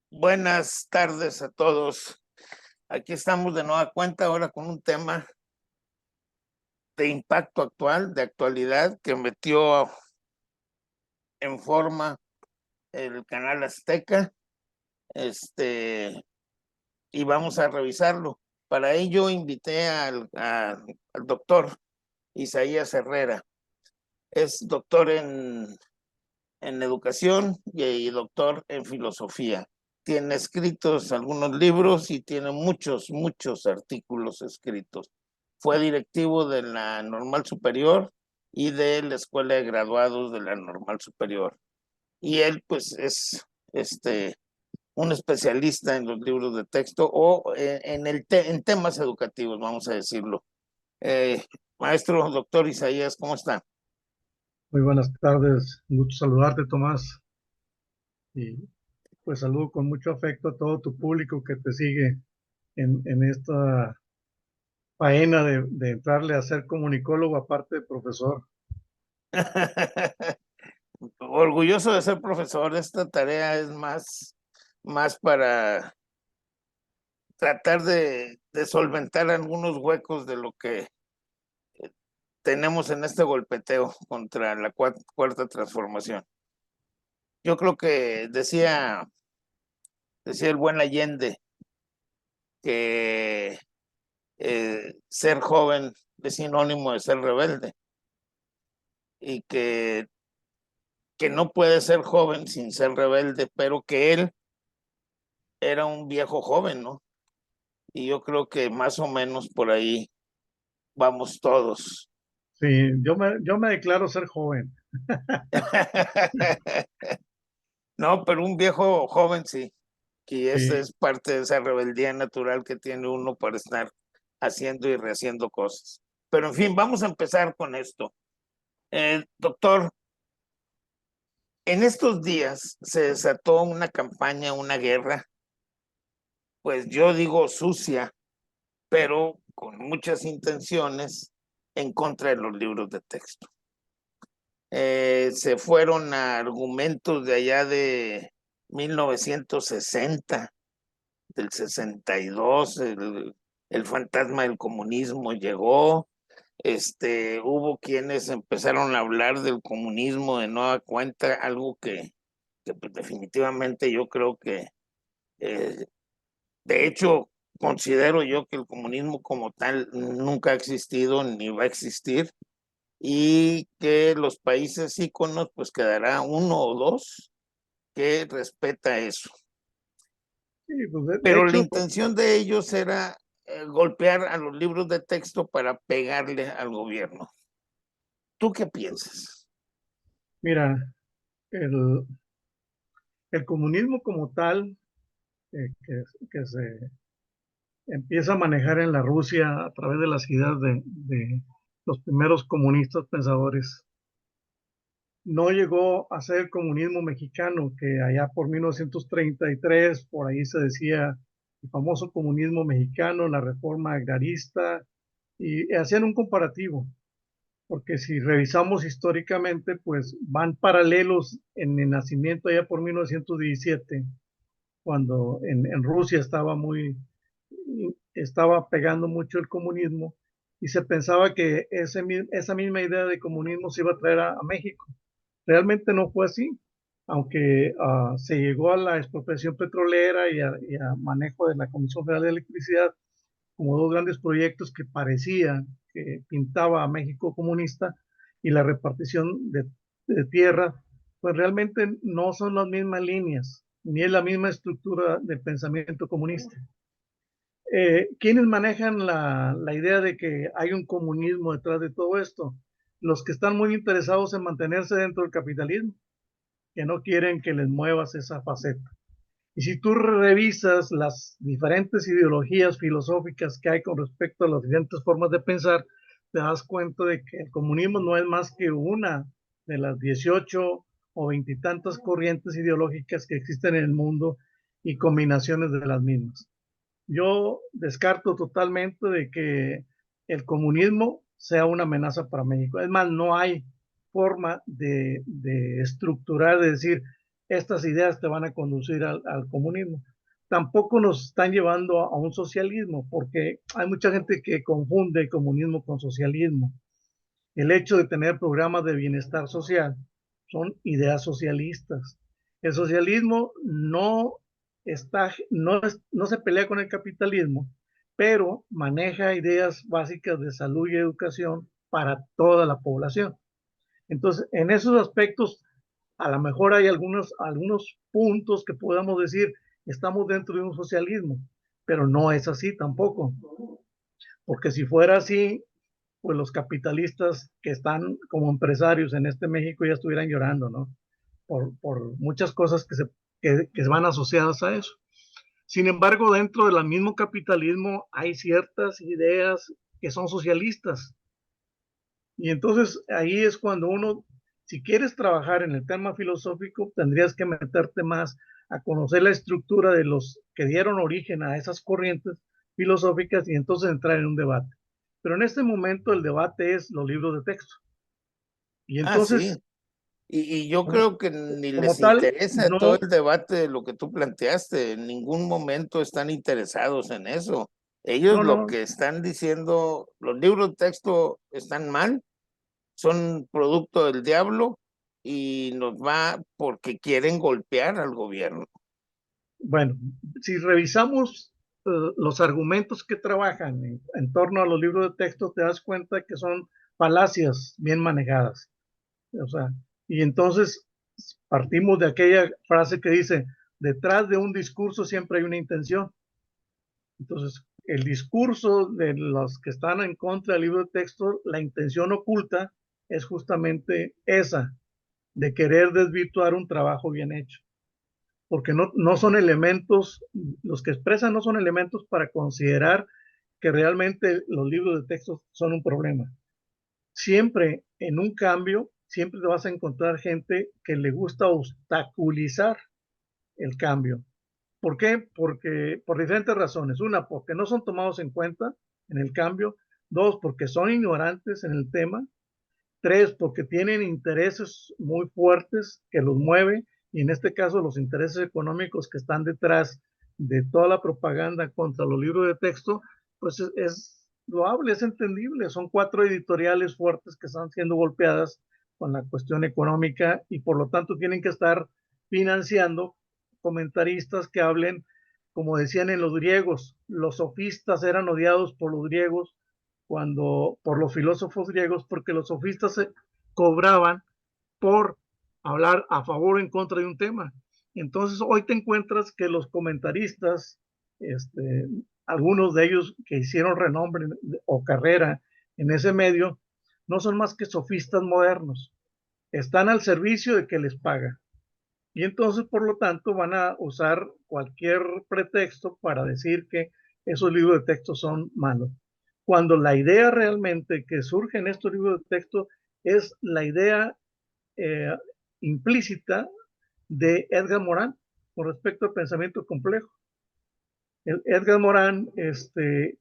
Buenas tardes a todos. Aquí estamos de nueva cuenta ahora con un tema de impacto actual, de actualidad, que metió en forma el canal Azteca, y vamos a revisarlo. Para ello invité al doctor Isaías Herrera. Es doctor en educación y doctor en filosofía. Tiene escritos algunos libros y tiene muchos artículos escritos. Fue directivo de la Normal Superior y de la Escuela de Graduados de la Normal Superior. Y él, pues, es un especialista en los libros de texto o en temas educativos, vamos a decirlo. Eh, Maestro, doctor Isaías, ¿cómo está? Muy buenas tardes, un gusto saludarte, Tomás, y pues saludo con mucho afecto a todo tu público que te sigue en esta faena de entrarle a ser comunicólogo aparte de profesor. Orgulloso de ser profesor. Esta tarea es más para tratar de solventar algunos huecos de lo que tenemos en este golpeteo contra la cuarta transformación. Yo creo que decía el buen Allende que ser joven es sinónimo de ser rebelde y que no puede ser joven sin ser rebelde, pero que él era un viejo joven, ¿no? Y yo creo que más o menos por ahí vamos todos. Sí, yo me declaro ser joven. No, pero un viejo joven sí, y esa Sí, es parte de esa rebeldía natural que tiene uno para estar haciendo y rehaciendo cosas. Pero en fin, vamos a empezar con esto. Doctor, en estos días se desató una campaña, una guerra, pues yo digo sucia, pero con muchas intenciones en contra de los libros de texto. Se fueron a argumentos de allá de 1960, del 62, el fantasma del comunismo llegó. Hubo quienes empezaron a hablar del comunismo de nueva cuenta, algo que pues, definitivamente yo creo que, eh, de hecho, considero yo que el comunismo como tal nunca ha existido ni va a existir, y que los países íconos, pues quedará uno o dos que respeta eso. sí, pues de Pero la hecho, intención de ellos era golpear a los libros de texto para pegarle al gobierno. ¿Tú qué piensas? mira, el, el comunismo como tal, que se empieza a manejar en la Rusia a través de las ideas de los primeros comunistas pensadores, no llegó a ser el comunismo mexicano, que allá por 1933, por ahí se decía el famoso comunismo mexicano, la reforma agrarista, y hacían un comparativo, porque si revisamos históricamente, pues van paralelos en el nacimiento allá por 1917, cuando en Rusia estaba pegando mucho el comunismo, y se pensaba que esa misma idea de comunismo se iba a traer a México. Realmente no fue así, aunque se llegó a la expropiación petrolera y a manejo de la Comisión Federal de Electricidad como dos grandes proyectos que parecía que pintaba a México comunista, y la repartición de tierra, pues realmente no son las mismas líneas, ni es la misma estructura del pensamiento comunista. ¿Quiénes manejan la idea de que hay un comunismo detrás de todo esto? Los que están muy interesados en mantenerse dentro del capitalismo, que no quieren que les muevas esa faceta. Y si tú revisas las diferentes ideologías filosóficas que hay con respecto a las diferentes formas de pensar, te das cuenta de que el comunismo no es más que una de las 18 o veintitantas corrientes ideológicas que existen en el mundo y combinaciones de las mismas. Yo descarto totalmente de que el comunismo sea una amenaza para México. Es más, no hay forma de estructurar, de decir, estas ideas te van a conducir al comunismo. Tampoco nos están llevando a un socialismo, porque hay mucha gente que confunde comunismo con socialismo. El hecho de tener programas de bienestar social son ideas socialistas. El socialismo no se pelea con el capitalismo, pero maneja ideas básicas de salud y educación para toda la población. Entonces, en esos aspectos, a lo mejor hay algunos puntos que podamos decir, estamos dentro de un socialismo, pero no es así tampoco, porque si fuera así, pues los capitalistas que están como empresarios en este México ya estuvieran llorando, ¿no? Por muchas cosas que van asociadas a eso. Sin embargo, dentro del mismo capitalismo hay ciertas ideas que son socialistas. Y entonces ahí es cuando uno, si quieres trabajar en el tema filosófico, tendrías que meterte más a conocer la estructura de los que dieron origen a esas corrientes filosóficas y entonces entrar en un debate. Pero en este momento el debate es los libros de texto. Y Ah, entonces, sí. Y yo como, creo que ni como les tal, interesa todo no, el debate de lo que tú planteaste. En ningún momento están interesados en eso. Ellos no, lo no, que están diciendo, los libros de texto están mal, son producto del diablo y nos va porque quieren golpear al gobierno. bueno, si revisamos los argumentos que trabajan en torno a los libros de texto, te das cuenta que son falacias bien manejadas. O sea, y entonces partimos de aquella frase que dice, detrás de un discurso siempre hay una intención. Entonces, el discurso de los que están en contra del libro de texto, la intención oculta es justamente esa, de querer desvirtuar un trabajo bien hecho. Porque no son elementos, los que expresan no son elementos para considerar que realmente los libros de texto son un problema. Siempre en un cambio, siempre te vas a encontrar gente que le gusta obstaculizar el cambio. ¿Por qué? Porque por diferentes razones. Una, porque no son tomados en cuenta en el cambio. Dos, porque son ignorantes en el tema. Tres, porque tienen intereses muy fuertes que los mueven. Y en este caso, los intereses económicos que están detrás de toda la propaganda contra los libros de texto, pues es loable, es entendible. Son cuatro editoriales fuertes que están siendo golpeadas con la cuestión económica y por lo tanto tienen que estar financiando comentaristas que hablen, como decían en los griegos, los sofistas eran odiados por los griegos por los filósofos griegos, porque los sofistas se cobraban por hablar a favor o en contra de un tema. Entonces hoy te encuentras que los comentaristas, algunos de ellos que hicieron renombre o carrera en ese medio, no son más que sofistas modernos. Están al servicio de que les paga. Y entonces, por lo tanto, van a usar cualquier pretexto para decir que esos libros de texto son malos. Cuando la idea realmente que surge en estos libros de texto es la idea eh, implícita de Edgar Morin con respecto al pensamiento complejo. Edgar Morin,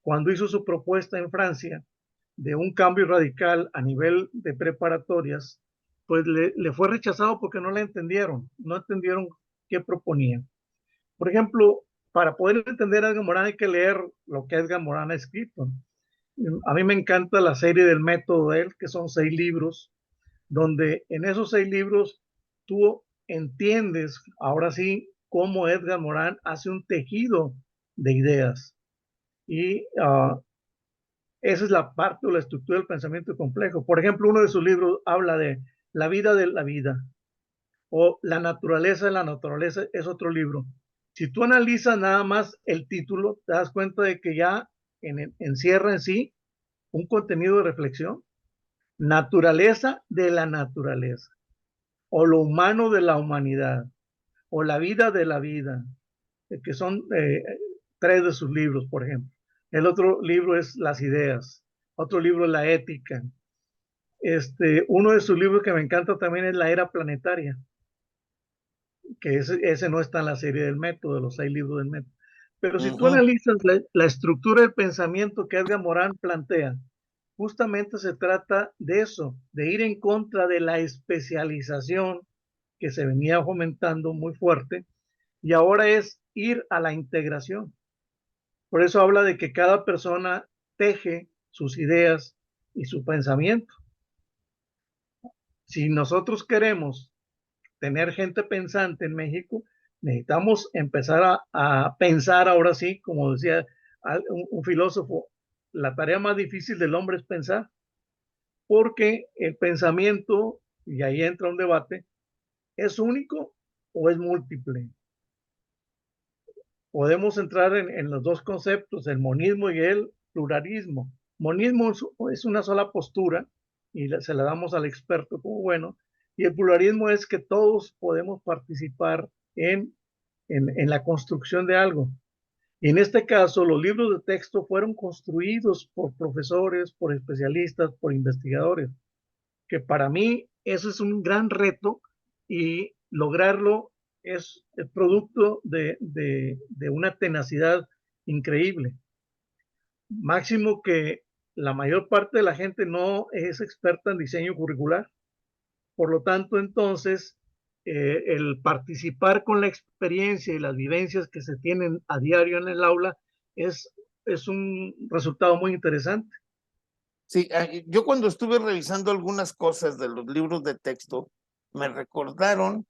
cuando hizo su propuesta en Francia de un cambio radical a nivel de preparatorias, pues le fue rechazado porque no entendieron qué proponía. Por ejemplo, para poder entender a Edgar Morin hay que leer lo que Edgar Morin ha escrito. A mí me encanta la serie del método de él, que son 6 libros, donde en esos 6 libros tú entiendes, ahora sí, cómo Edgar Morin hace un tejido de ideas. Y esa es la parte o la estructura del pensamiento complejo. Por ejemplo, uno de sus libros habla de la vida de la vida o la naturaleza de la naturaleza, es otro libro. Si tú analizas nada más el título, te das cuenta de que ya encierra en sí un contenido de reflexión. Naturaleza de la naturaleza o lo humano de la humanidad o la vida de la vida, que son 3 de sus libros, por ejemplo. El otro libro es Las ideas, otro libro es La ética. Uno de sus libros que me encanta también es La era planetaria, que ese no está en la serie del método, de los 6 libros del método. Pero si tú Ujú. analizas la estructura del pensamiento que Edgar Morin plantea, justamente se trata de eso, de ir en contra de la especialización que se venía fomentando muy fuerte, y ahora es ir a la integración. Por eso habla de que cada persona teje sus ideas y su pensamiento. Si nosotros queremos tener gente pensante en México, necesitamos empezar a pensar ahora sí, como decía un filósofo, la tarea más difícil del hombre es pensar, porque el pensamiento, y ahí entra un debate, ¿es único o es múltiple? Podemos entrar en los dos conceptos, el monismo y el pluralismo. Monismo es una sola postura y se la damos al experto como bueno, y el pluralismo es que todos podemos participar en la construcción de algo. Y en este caso, los libros de texto fueron construidos por profesores, por especialistas, por investigadores, que para mí eso es un gran reto y lograrlo es el producto de una tenacidad increíble. Máximo que la mayor parte de la gente no es experta en diseño curricular. Por lo tanto, entonces, el participar con la experiencia y las vivencias que se tienen a diario en el aula es, es un resultado muy interesante. Sí, yo cuando estuve revisando algunas cosas de los libros de texto, me recordaron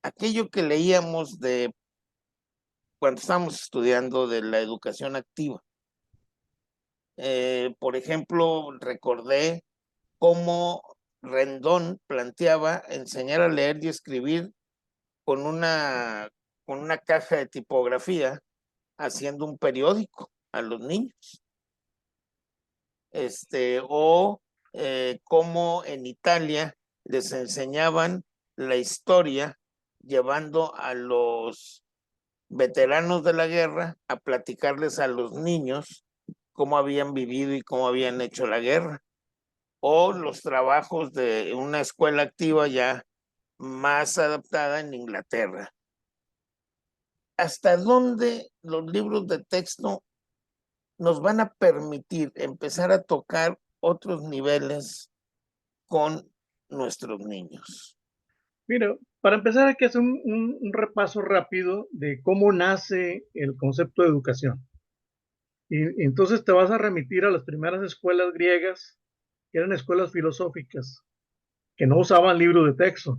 aquello que leíamos de cuando estábamos estudiando de la educación activa. Por ejemplo, recordé cómo Rendón planteaba enseñar a leer y escribir con con una caja de tipografía, haciendo un periódico a los niños. O cómo en Italia les enseñaban la historia llevando a los veteranos de la guerra a platicarles a los niños cómo habían vivido y cómo habían hecho la guerra, o los trabajos de una escuela activa ya más adaptada en Inglaterra. ¿Hasta dónde los libros de texto nos van a permitir empezar a tocar otros niveles con nuestros niños? Mira, para empezar hay que hacer un repaso rápido de cómo nace el concepto de educación. Y entonces te vas a remitir a las primeras escuelas griegas, que eran escuelas filosóficas, que no usaban libros de texto,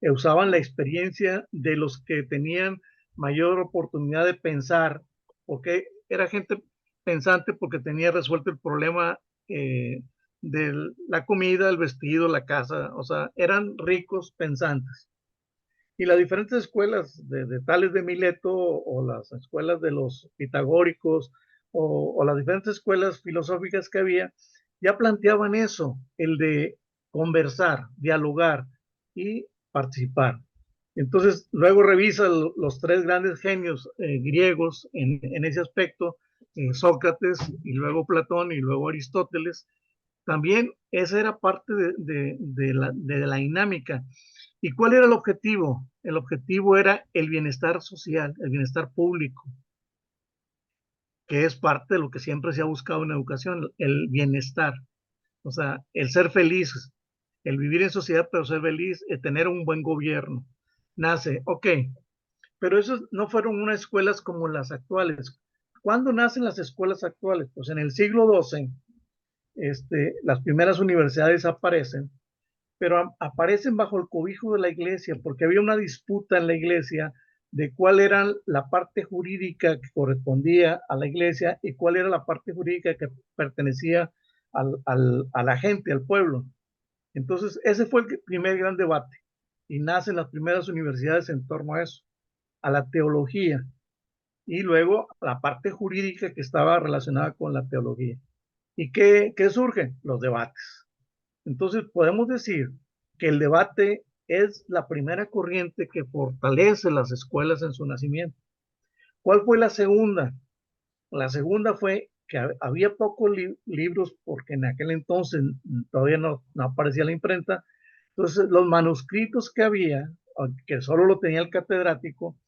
usaban la experiencia de los que tenían mayor oportunidad de pensar, porque era gente pensante porque tenía resuelto el problema de la comida, el vestido, la casa, o sea, eran ricos pensantes. Y las diferentes escuelas de Tales de Mileto o las escuelas de los pitagóricos o las diferentes escuelas filosóficas que había, ya planteaban eso, el de conversar, dialogar y participar. Entonces, luego revisa los tres grandes genios griegos en ese aspecto, Sócrates y luego Platón y luego Aristóteles. También esa era parte de la dinámica. ¿Y cuál era el objetivo? El objetivo era el bienestar social, el bienestar público, que es parte de lo que siempre se ha buscado en educación, el bienestar. O sea, el ser feliz, el vivir en sociedad, pero ser feliz, el tener un buen gobierno. Nace, ok, pero esos no fueron unas escuelas como las actuales. ¿Cuándo nacen las escuelas actuales? Pues en el siglo XII, las primeras universidades aparecen, pero aparecen bajo el cobijo de la iglesia, porque había una disputa en la iglesia de cuál era la parte jurídica que correspondía a la iglesia y cuál era la parte jurídica que pertenecía a la gente, al pueblo. Entonces, ese fue el primer gran debate y nacen las primeras universidades en torno a eso, a la teología y luego la parte jurídica que estaba relacionada con la teología. ¿Y qué surge? Los debates. Entonces podemos decir que el debate es la primera corriente que fortalece las escuelas en su nacimiento. ¿Cuál fue la segunda? La segunda fue que había pocos libros porque en aquel entonces todavía no aparecía la imprenta. Entonces los manuscritos que había, que solo lo tenía el catedrático,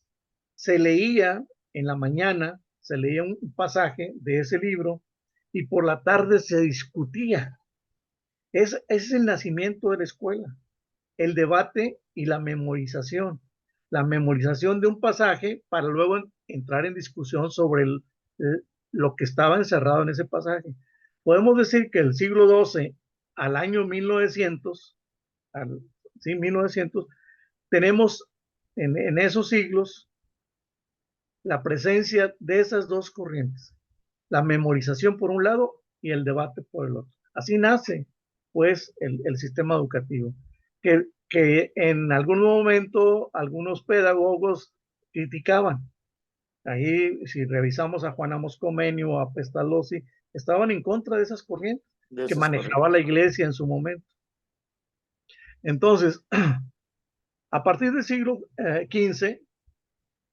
se leía en la mañana, se leía un pasaje de ese libro y por la tarde se discutía. Es el nacimiento de la escuela. el debate y la memorización. La memorización de un pasaje para luego entrar en discusión sobre lo que estaba encerrado en ese pasaje. Podemos decir que el siglo XII al año 1900, sí, 1900, tenemos en esos siglos la presencia de esas dos corrientes, la memorización por un lado y el debate por el otro. Así nace, pues, el sistema educativo, que en algún momento algunos pedagogos criticaban. Ahí, si revisamos a Juan Amos Comenius o a Pestalozzi, estaban en contra de esas corrientes de que esas manejaba corrientes. la iglesia en su momento. Entonces, a partir del siglo XV,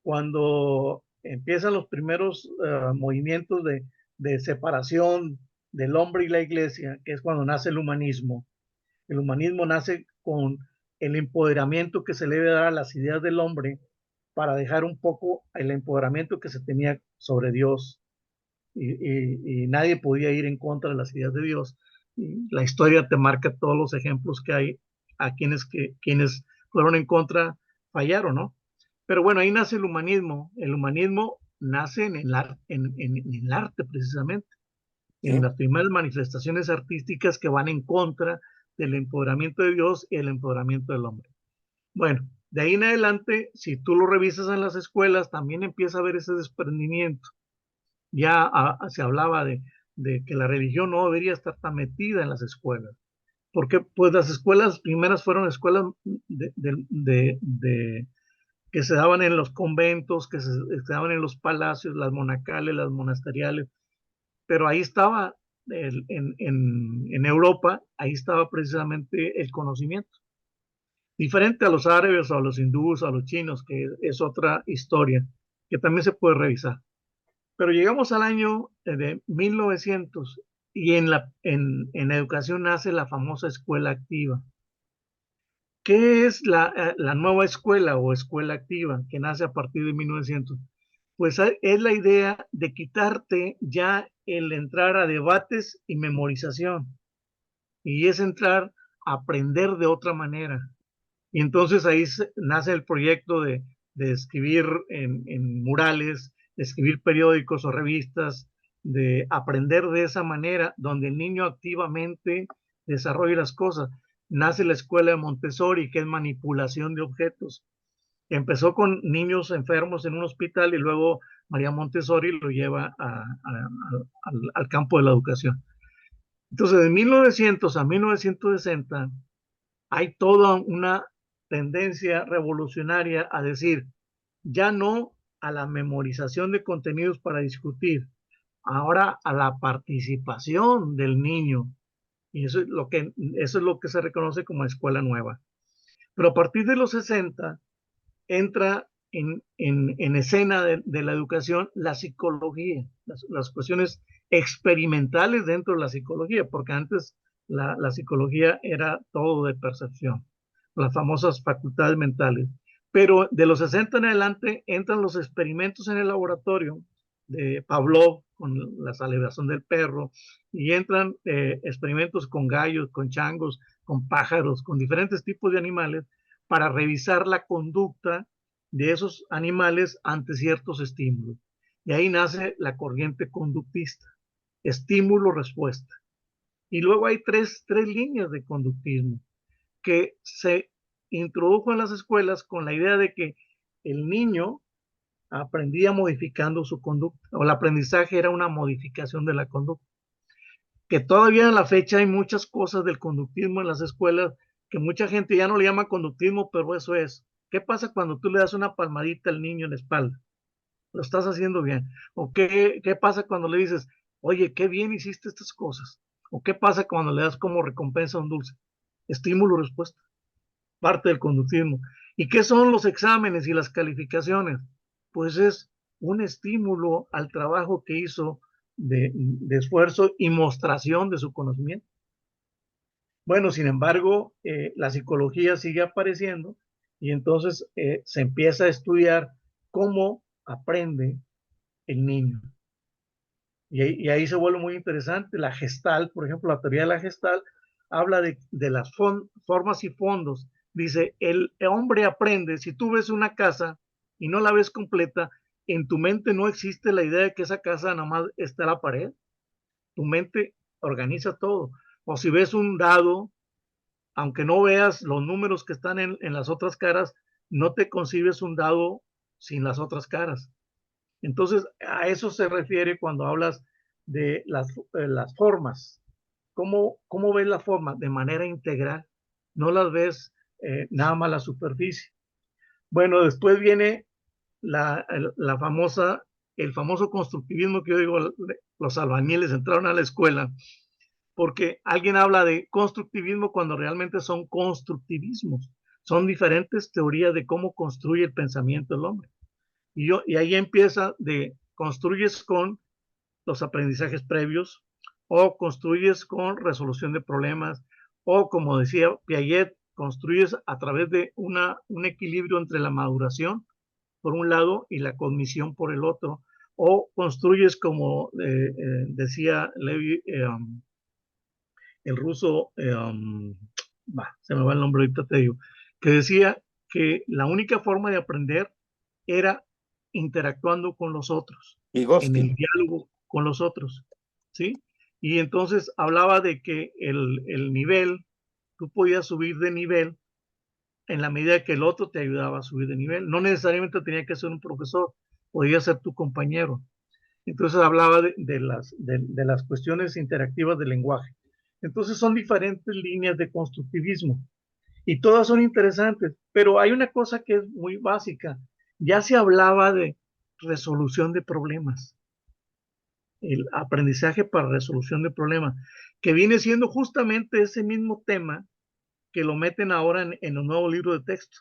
cuando empiezan los primeros movimientos de separación del hombre y la iglesia, que es cuando nace el humanismo. El humanismo nace con el empoderamiento que se le debe dar a las ideas del hombre para dejar un poco el empoderamiento que se tenía sobre Dios. Y nadie podía ir en contra de las ideas de Dios. Y la historia te marca todos los ejemplos que hay a quienes fueron en contra fallaron, ¿no? Pero bueno, ahí nace el humanismo. El humanismo nace en el arte precisamente, en ¿Sí? las primeras manifestaciones artísticas que van en contra del empoderamiento de Dios y el empoderamiento del hombre. Bueno, de ahí en adelante, si tú lo revisas en las escuelas, también empieza a haber ese desprendimiento. Ya se hablaba de que la religión no debería estar tan metida en las escuelas, porque pues las escuelas primeras fueron escuelas que se daban en los conventos, que se daban en los palacios, las monacales, las monasteriales, pero ahí estaba, en Europa, ahí estaba precisamente el conocimiento. Diferente a los árabes o a los hindúes o a los chinos, que es otra historia que también se puede revisar. Pero llegamos al año de 1900 y en educación nace la famosa escuela activa. ¿Qué es la nueva escuela o escuela activa que nace a partir de 1900? Pues es la idea de quitarte ya el entrar a debates y memorización, y es entrar a aprender de otra manera. Y entonces ahí nace el proyecto de escribir en murales, de escribir periódicos o revistas, de aprender de esa manera, donde el niño activamente desarrolla las cosas. Nace la escuela de Montessori, que es manipulación de objetos. Empezó con niños enfermos en un hospital y luego María Montessori lo lleva al campo de la educación. Entonces, de 1900 a 1960 hay toda una tendencia revolucionaria a decir, ya no a la memorización de contenidos para discutir, ahora a la participación del niño. Y eso es lo que se reconoce como escuela nueva. Pero a partir de los 60 entra en escena de la educación la psicología, las cuestiones experimentales dentro de la psicología, porque antes la psicología era todo de percepción, las famosas facultades mentales. Pero de los 60 en adelante entran los experimentos en el laboratorio de Pavlov con la salivación del perro, y entran experimentos con gallos, con changos, con pájaros, con diferentes tipos de animales, para revisar la conducta de esos animales ante ciertos estímulos. Y ahí nace la corriente conductista, estímulo-respuesta. Y luego hay tres líneas de conductismo que se introdujo en las escuelas con la idea de que el niño aprendía modificando su conducta, o el aprendizaje era una modificación de la conducta. Que todavía en la fecha hay muchas cosas del conductismo en las escuelas que mucha gente ya no le llama conductismo, pero eso es. ¿Qué pasa cuando tú le das una palmadita al niño en la espalda? Lo estás haciendo bien. ¿O qué pasa cuando le dices, oye, qué bien hiciste estas cosas? ¿O qué pasa cuando le das como recompensa un dulce? Estímulo-respuesta, parte del conductismo. ¿Y qué son los exámenes y las calificaciones? Pues es un estímulo al trabajo que hizo de esfuerzo y mostración de su conocimiento. Bueno, sin embargo, la psicología sigue apareciendo y entonces se empieza a estudiar cómo aprende el niño. Y ahí se vuelve muy interesante. La Gestalt, por ejemplo, la teoría de la Gestalt habla de las formas y fondos Dice, el hombre aprende, si tú ves una casa y no la ves completa, en tu mente no existe la idea de que esa casa nada más está en la pared. Tu mente organiza todo. O si ves un dado, aunque no veas los números que están en las otras caras, no te concibes un dado sin las otras caras. Entonces, a eso se refiere cuando hablas de las formas. ¿Cómo ves la forma? De manera integral. No las ves nada más la superficie. Bueno, después viene la famosa, el famoso constructivismo que yo digo, los albañiles entraron a la escuela, porque alguien habla de constructivismo cuando realmente son constructivismos. Son diferentes teorías de cómo construye el pensamiento del hombre. Y ahí empieza de construyes con los aprendizajes previos o construyes con resolución de problemas o, como decía Piaget, construyes a través de un equilibrio entre la maduración por un lado y la cognición por el otro, o construyes como decía Levi, el ruso, se me va el nombre ahorita, te digo, que decía que la única forma de aprender era interactuando con los otros, en Vygotsky. el diálogo con los otros, ¿sí? Y entonces hablaba de que el nivel, tú podías subir de nivel en la medida que el otro te ayudaba a subir de nivel. No necesariamente tenía que ser un profesor, podía ser tu compañero. Entonces hablaba de las cuestiones interactivas del lenguaje. Entonces son diferentes líneas de constructivismo y todas son interesantes, pero hay una cosa que es muy básica. Ya se hablaba de resolución de problemas, el aprendizaje para resolución de problemas, que viene siendo justamente ese mismo tema que lo meten ahora en un nuevo libro de texto.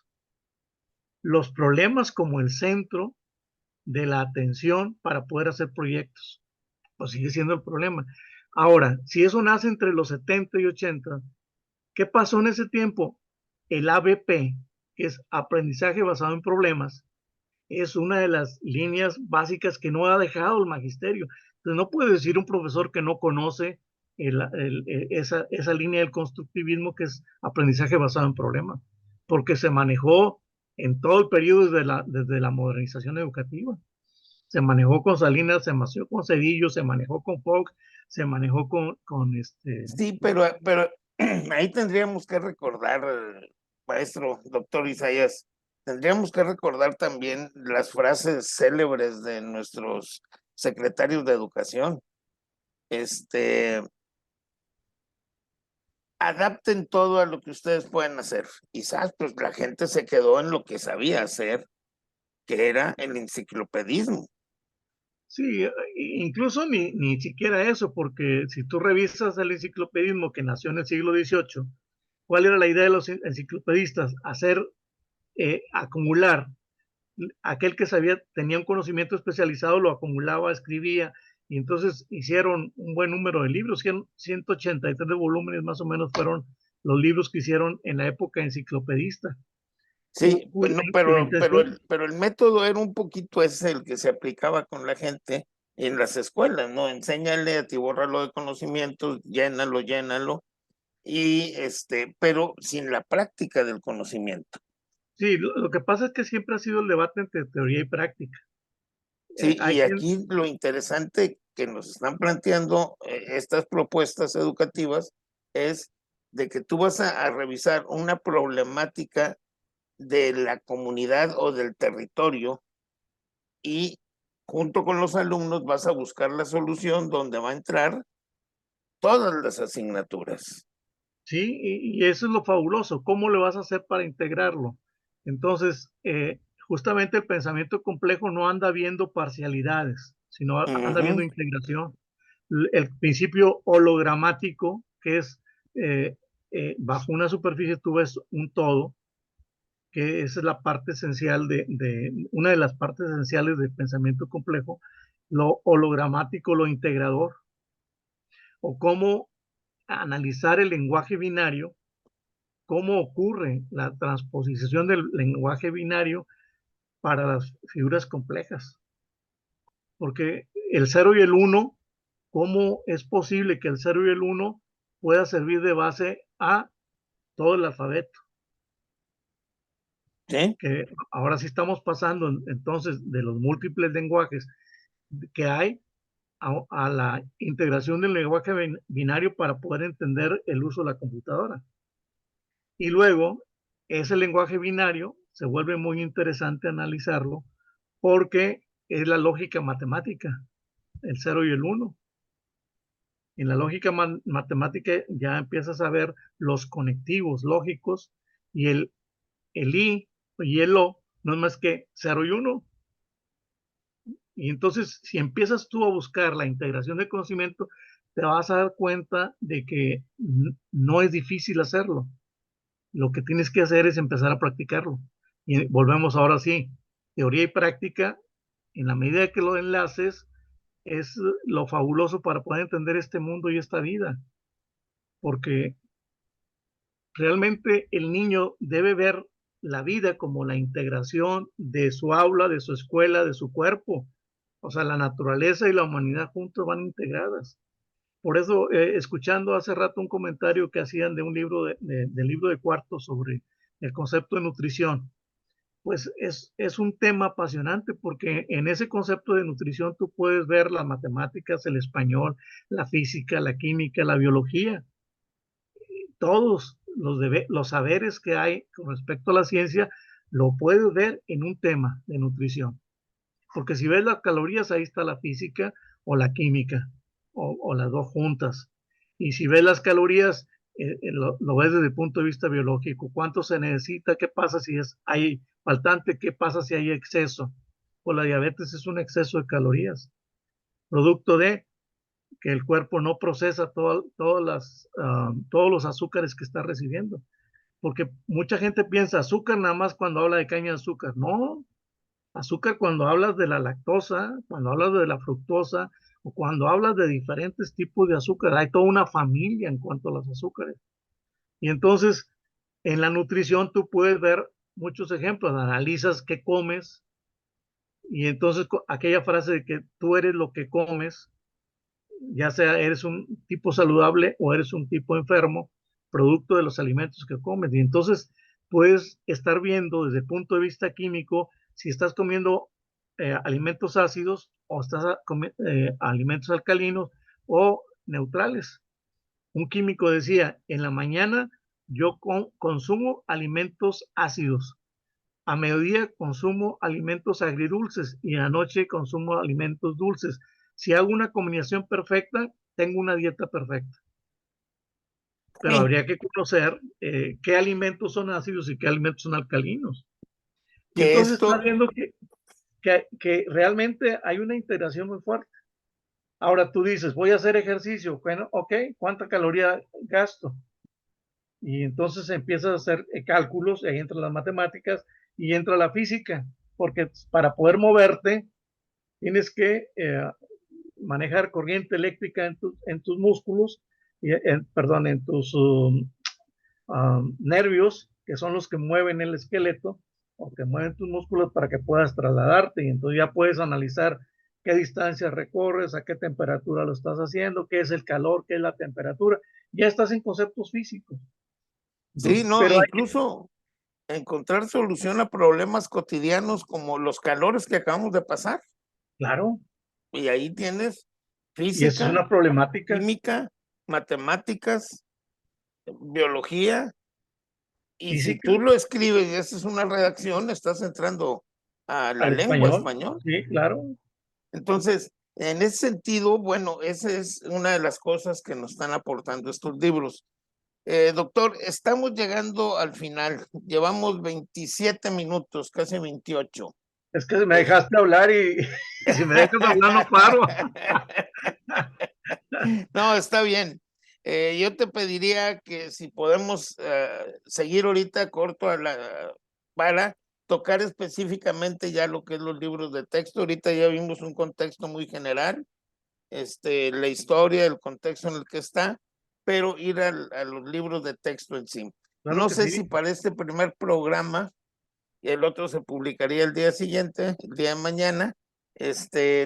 Los problemas como el centro de la atención para poder hacer proyectos. Pues sigue siendo el problema. Ahora, si eso nace entre los 70 y 80, ¿qué pasó en ese tiempo? El ABP, que es aprendizaje basado en problemas, es una de las líneas básicas que no ha dejado el magisterio. Entonces, no puede decir un profesor que no conoce esa línea del constructivismo que es aprendizaje basado en problemas, porque se manejó en todo el periodo desde la modernización educativa. Se manejó con Salinas, se manejó con Cedillo, se manejó con Fox, se manejó con. Sí, pero ahí tendríamos que recordar, maestro, doctor Isaías, tendríamos que recordar también las frases célebres de nuestros secretarios de educación. Este, adapten todo a lo que ustedes pueden hacer. Quizás pues la gente se quedó en lo que sabía hacer, que era el enciclopedismo. Sí, incluso ni siquiera eso, porque si tú revisas el enciclopedismo que nació en el siglo XVIII, ¿cuál era la idea de los enciclopedistas? Acumular. Aquel que sabía, tenía un conocimiento especializado, lo acumulaba, escribía, y entonces hicieron un buen número de libros, 183 volúmenes más o menos fueron los libros que hicieron en la época enciclopedista. Sí, bueno, La intención. pero el método era un poquito ese el que se aplicaba con la gente en las escuelas, ¿no? Enséñale, atibórralo de conocimientos, llénalo, llénalo, y pero sin la práctica del conocimiento. Sí, lo que pasa es que siempre ha sido el debate entre teoría y práctica. Sí, Hay y quien, aquí lo interesante que nos están planteando estas propuestas educativas es de que tú vas a revisar una problemática de la comunidad o del territorio y junto con los alumnos vas a buscar la solución donde va a entrar todas las asignaturas. sí, y eso es lo fabuloso. ¿Cómo le vas a hacer para integrarlo? Entonces, justamente el pensamiento complejo no anda viendo parcialidades, sino anda viendo Ujú. integración. El principio hologramático, que es bajo una superficie tú ves un todo, que esa es la parte esencial una de las partes esenciales del pensamiento complejo, lo hologramático, lo integrador, o cómo analizar el lenguaje binario, cómo ocurre la transposición del lenguaje binario para las figuras complejas. Porque el cero y el uno, ¿cómo es posible que el cero y el uno pueda servir de base a todo el alfabeto? Sí, que ahora sí estamos pasando entonces de los múltiples lenguajes que hay a la integración del lenguaje binario para poder entender el uso de la computadora. Y luego, ese lenguaje binario se vuelve muy interesante analizarlo porque es la lógica matemática, el 0 y el 1. En la lógica matemática ya empiezas a ver los conectivos lógicos y el I y el O no es más que 0 y 1. Y entonces, si empiezas tú a buscar la integración de conocimiento, te vas a dar cuenta de que no es difícil hacerlo. Lo que tienes que hacer es empezar a practicarlo. Y volvemos ahora sí, teoría y práctica, en la medida que lo enlaces, es lo fabuloso para poder entender este mundo y esta vida. Porque realmente el niño debe ver la vida como la integración de su aula, de su escuela, de su cuerpo. O sea, la naturaleza y la humanidad juntos van integradas. Por eso, escuchando hace rato un comentario que hacían de un libro del libro de cuarto sobre el concepto de nutrición, pues es un tema apasionante porque en ese concepto de nutrición tú puedes ver las matemáticas, el español, la física, la química, la biología, todos los saberes que hay con respecto a la ciencia, lo puedes ver en un tema de nutrición. Porque si ves las calorías, ahí está la física o la química, o las dos juntas. Y si ves las calorías, lo ves desde el punto de vista biológico. ¿Cuánto se necesita? ¿Qué pasa si hay faltante? ¿Qué pasa si hay exceso? Pues la diabetes es un exceso de calorías, producto de que el cuerpo no procesa todos los azúcares que está recibiendo. Porque mucha gente piensa azúcar nada más cuando habla de caña de azúcar. No, azúcar cuando hablas de la lactosa, cuando hablas de la fructosa o cuando hablas de diferentes tipos de azúcar. Hay toda una familia en cuanto a los azúcares. Y entonces, en la nutrición tú puedes ver muchos ejemplos. Analizas qué comes y entonces aquella frase de que tú eres lo que comes, ya sea eres un tipo saludable o eres un tipo enfermo, producto de los alimentos que comes. Y entonces puedes estar viendo desde el punto de vista químico si estás comiendo alimentos ácidos o estás alimentos alcalinos o neutrales. Un químico decía, en la mañana yo consumo alimentos ácidos, a mediodía consumo alimentos agridulces y en la noche consumo alimentos dulces. Si hago una combinación perfecta, tengo una dieta perfecta. Pero sí, habría que conocer qué alimentos son ácidos y qué alimentos son alcalinos. Y que entonces está esto, viendo que realmente hay una integración muy fuerte. Ahora tú dices, voy a hacer ejercicio. Bueno, ok, ¿cuánta caloría gasto? Y entonces empiezas a hacer cálculos, y ahí entran las matemáticas y entra la física, porque para poder moverte tienes que manejar corriente eléctrica en tus músculos, perdón, en tus nervios, que son los que mueven el esqueleto o que mueven tus músculos para que puedas trasladarte. Y entonces ya puedes analizar qué distancia recorres, a qué temperatura lo estás haciendo, qué es el calor, qué es la temperatura. Ya estás en conceptos físicos. sí, Entonces, no, pero hay, incluso encontrar solución a problemas cotidianos como los calores que acabamos de pasar. claro, Y ahí tienes y eso es física, una problemática. química, matemáticas, biología, y si Física tú lo escribes y haces una redacción, estás entrando a la al lengua español, español. sí, claro. Entonces, en ese sentido, bueno, esa es una de las cosas que nos están aportando estos libros. Doctor, estamos llegando al final. Llevamos 27 minutos, casi 28. Es que me Eh, dejaste hablar y si me dejas hablar no paro. No, está bien. Yo te pediría que si podemos seguir ahorita corto para tocar específicamente ya lo que es los libros de texto. Ahorita ya vimos un contexto muy general, la historia, el contexto en el que está, pero ir a los libros de texto en sí. Claro No que sé sí. si para este primer programa, y el otro se publicaría el día siguiente, el día de mañana,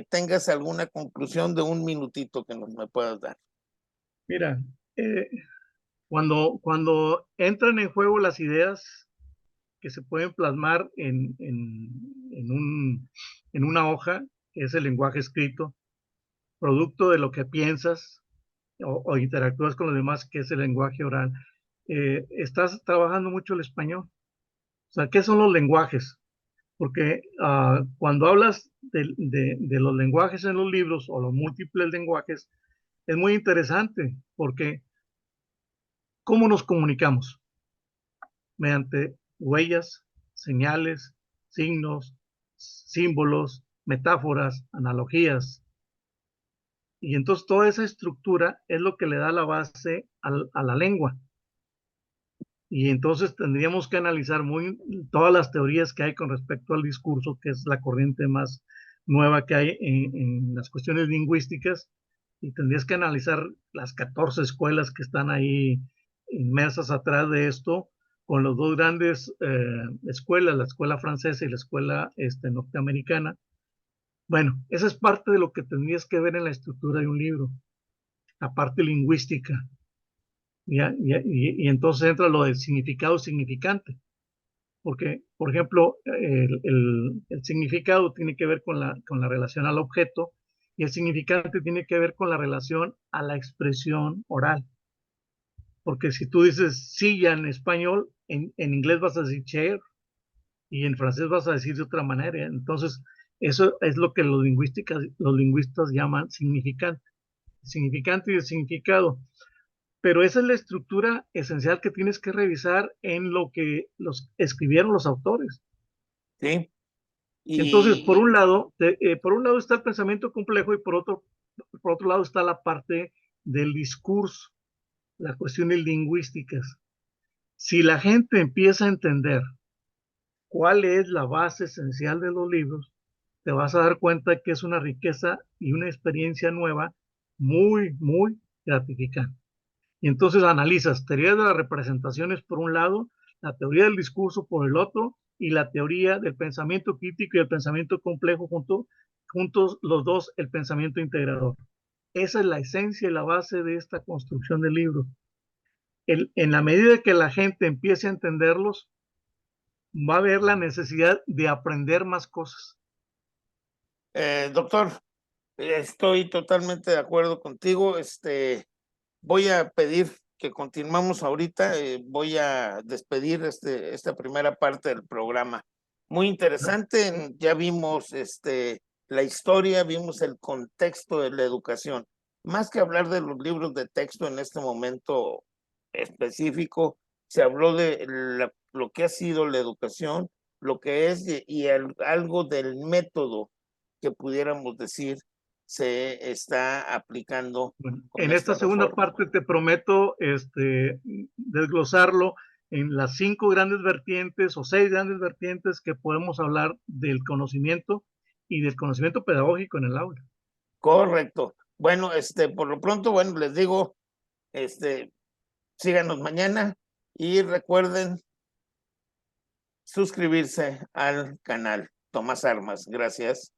tengas alguna conclusión de un minutito que me puedas dar. Mira, cuando entran en juego las ideas, que se pueden plasmar en una hoja, que es el lenguaje escrito, producto de lo que piensas o interactúas con los demás, que es el lenguaje oral. Estás trabajando mucho el español. O sea, ¿qué son los lenguajes? Porque cuando hablas de los lenguajes en los libros o los múltiples lenguajes, es muy interesante porque ¿cómo nos comunicamos? Mediante huellas, señales, signos, símbolos, metáforas, analogías. Y entonces toda esa estructura es lo que le da la base a la lengua. Y entonces tendríamos que analizar todas las teorías que hay con respecto al discurso, que es la corriente más nueva que hay en las cuestiones lingüísticas, y tendrías que analizar las 14 escuelas que están ahí inmersas atrás de esto, con las dos grandes escuelas, la escuela francesa y la escuela norteamericana. Bueno, esa es parte de lo que tendrías que ver en la estructura de un libro, la parte lingüística. Y entonces entra lo del significado significante, porque, por ejemplo, el significado tiene que ver con la relación al objeto y el significante tiene que ver con la relación a la expresión oral. Porque si tú dices silla en español, en inglés vas a decir chair y en francés vas a decir de otra manera. Entonces, eso es lo que los lingüistas llaman significante. Significante y el significado. Pero esa es la estructura esencial que tienes que revisar en lo que escribieron los autores. Sí, Entonces, y por un lado está el pensamiento complejo y por otro lado está la parte del discurso, las cuestiones lingüísticas. Si la gente empieza a entender cuál es la base esencial de los libros, te vas a dar cuenta que es una riqueza y una experiencia nueva muy, muy gratificante. Y entonces analizas teoría de las representaciones por un lado, la teoría del discurso por el otro y la teoría del pensamiento crítico y el pensamiento complejo juntos los dos, el pensamiento integrador. Esa es la esencia y la base de esta construcción del libro. En la medida que la gente empiece a entenderlos, va a haber la necesidad de aprender más cosas. doctor, estoy totalmente de acuerdo contigo. Voy a pedir que continuemos ahorita. Voy a despedir esta primera parte del programa. Muy interesante. Ya vimos la historia, vimos el contexto de la educación. Más que hablar de los libros de texto en este momento específico, se habló de lo que ha sido la educación, lo que es algo del método que pudiéramos decir se está aplicando Bueno, con en esta esta segunda reforma. parte te prometo desglosarlo en las 5 grandes vertientes o 6 grandes vertientes que podemos hablar del conocimiento y del conocimiento pedagógico en el aula. Correcto. Bueno, por lo pronto, bueno, les digo, síganos mañana y recuerden suscribirse al canal Tomás Armas. Gracias.